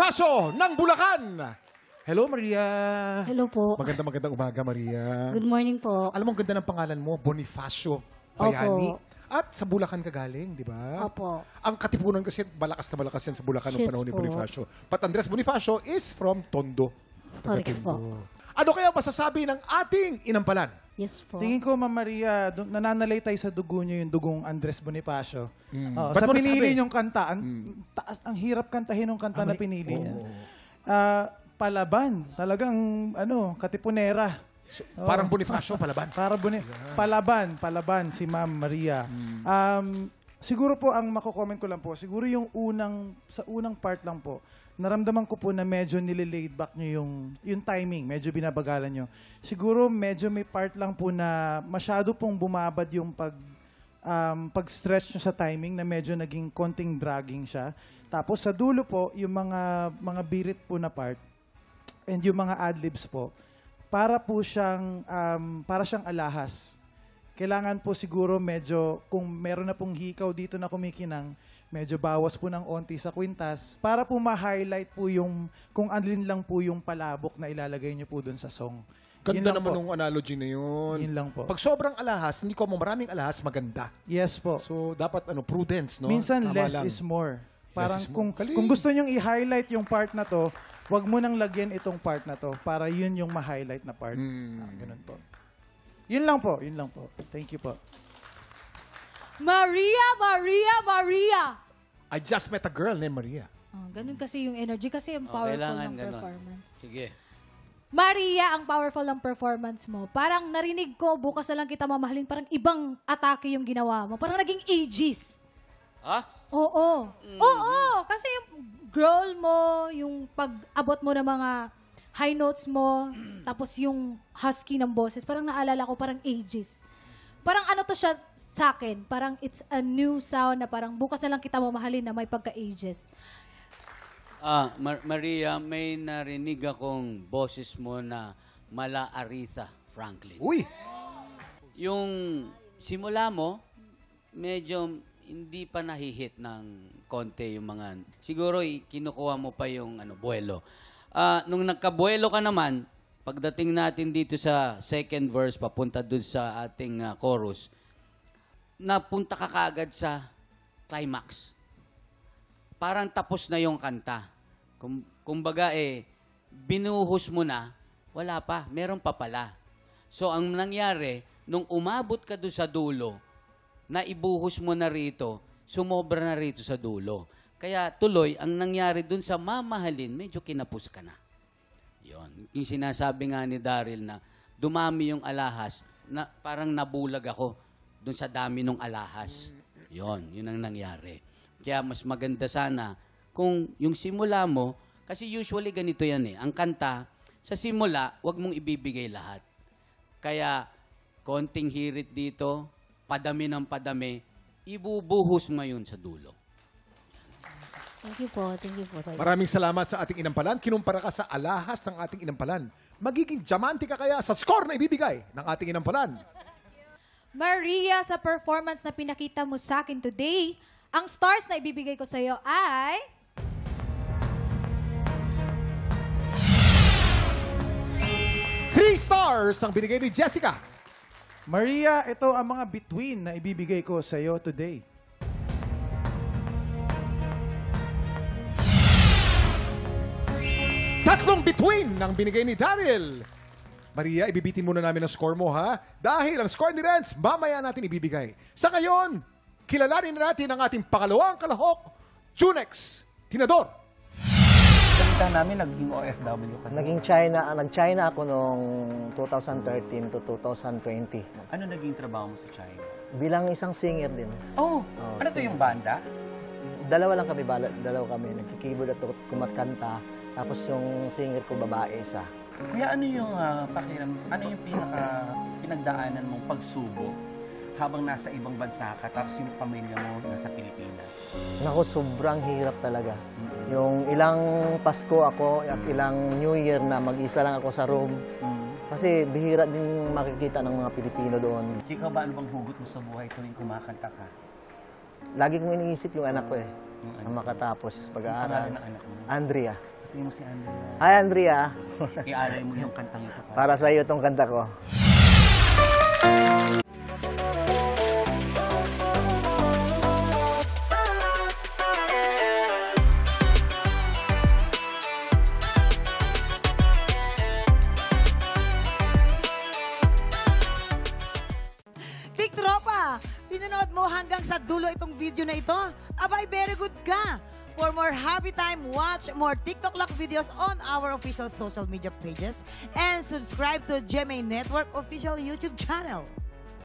Bonifacio ng Bulacan. Hello, Maria. Hello po. Magandang umaga, Maria. Good morning po. Alam mo, ang ganda ng pangalan mo, Bonifacio Bayani. Opo. At sa Bulacan ka galing, di ba? Opo. Ang katipunan kasi, malakas na malakas yan sa Bulacan noong Yes panahon ni po. Bonifacio. But Andres Bonifacio is from Tondo. Correct Taga-Tondo. po. Ano kaya masasabi ng ating inampalan? Yes po. Tingin ko, Ma'am Maria, nananalay tayo sa dugo niyo yung dugong Andres Bonifacio. Ba't Sa mo pinili nasabi? niyong kanta, ang hirap kantahin ng kanta na pinili niya. Palaban, talagang katipunera. Parang Bonifacio, palaban. Palaban si Ma'am Maria. Siguro po ang mako-comment ko lang po, siguro yung sa unang part lang po, naramdaman ko po na medyo nililaid back nyo yung timing, medyo binabagalan nyo. Siguro medyo may part lang po na masyado pong bumabad yung pag-stretch nyo sa timing na medyo naging konting dragging siya. Tapos sa dulo po, yung mga birit po na part and yung mga adlibs po, para siyang alahas. Kailangan po siguro medyo, kung meron na pong hikaw dito na kumikinang, medyo bawas po ng onti sa kwintas para po ma-highlight po kung alin lang po yung palabok na ilalagay niyo po dun sa song. Ganda naman nung analogy na yun. Yun lang po. Pag sobrang alahas, hindi ko maraming alahas, maganda. Yes po. So, dapat prudence, no? Minsan, Tama less lang. is more. Parang is more. kung gusto nyong i-highlight yung part na to, wag mo nang lagyan itong part na to para yun yung ma-highlight na part. Ganun po. Yun lang po. Thank you po. Maria! I just met a girl named Maria. Oh, ganun kasi yung energy, kasi yung powerful kailangan ng ganun. performance. Sige. Maria, ang powerful ng performance mo. Parang narinig ko, bukas na lang kita mamahalin, parang ibang atake yung ginawa mo. Parang naging ages. Ah? Oo. Oo, kasi yung growl mo, yung pag-abot mo ng mga high notes mo, tapos yung husky ng boses, parang naalala ko, parang ages. Parang ano to siya sa akin, parang it's a new sound na parang bukas na lang kita mamahalin na may pagka-ages. Maria, may narinig akong boses mo na mala Aretha Franklin. Uy! Yung simula mo, medyo hindi pa nahihit ng konti yung mga... Siguro kinukuha mo pa yung buwelo. Nung nagkabuwelo ka naman, pagdating natin dito sa second verse, papunta dun sa ating chorus, napunta ka kaagad sa climax. Parang tapos na yung kanta. Kumbaga binuhos mo na, wala pa, meron pa pala. So ang nangyari, nung umabot ka doon sa dulo, na ibuhos mo na rito, sumobra na rito sa dulo. Kaya tuloy, ang nangyari doon sa mamahalin, medyo kinapos ka na. Yon. Yung sinasabi nga ni Daryl na dumami yung alahas, na parang nabulag ako doon sa dami ng alahas. Yun ang nangyari. Kaya mas maganda sana kung yung simula mo, kasi usually ganito yan ang kanta, sa simula, wag mong ibibigay lahat. Kaya, konting hirit dito, padami ng padami, ibubuhos mo yun sa dulo. Thank you po. Sorry. Maraming salamat sa ating inampalan. Kinumpara ka sa alahas ng ating inampalan. Magiging diamante ka kaya sa score na ibibigay ng ating inampalan. Maria, sa performance na pinakita mo sa akin today, ang stars na ibibigay ko sa iyo ay... 3 stars ang binigay ni Jessica. Maria, ito ang mga between na ibibigay ko sa iyo today. Tatlong between ang binigay ni Daryl. Maria, ibibitin muna namin ang score mo, ha? Dahil ang score ni Renz, mamaya natin ibibigay. Sa ngayon, kilalanin na natin ang ating pangalawang kalahok, Junex Tinador. Kita namin naging OFW ka. Nag-China ako noong 2013 to 2020. Ano naging trabaho mo sa China? Bilang isang singer din. Ano to yung banda? Dalawa kami. Nagki-keyboard at kumakanta. Tapos yung singer ko, babae isa. Kuya, ano yung ano yung pinagdaanan mong pagsubok habang nasa ibang bansa ka tapos yung pamilya mo nasa Pilipinas? Naku, sobrang hirap talaga. Yung ilang Pasko ako at ilang New Year na mag-isa lang ako sa room. Kasi bihira din makikita ng mga Pilipino doon. Ikaw ba, ano bang hugot mo sa buhay tuwing kumakanta ka? Lagi kong iniisip yung anak ko ang makatapos sa pag-aaral. Pangalan ng anak mo? Andrea. Batiin mo si Andrea. Hi, Andrea. Ialay mo yung kantang ito. Para sa iyo itong kanta ko. Tiktropa, pinanood mo hanggang sa dulo itong video na ito? Abay, very good ka! For more happy time, watch more TikTok Lock videos on our official social media pages and subscribe to GMA Network official YouTube channel.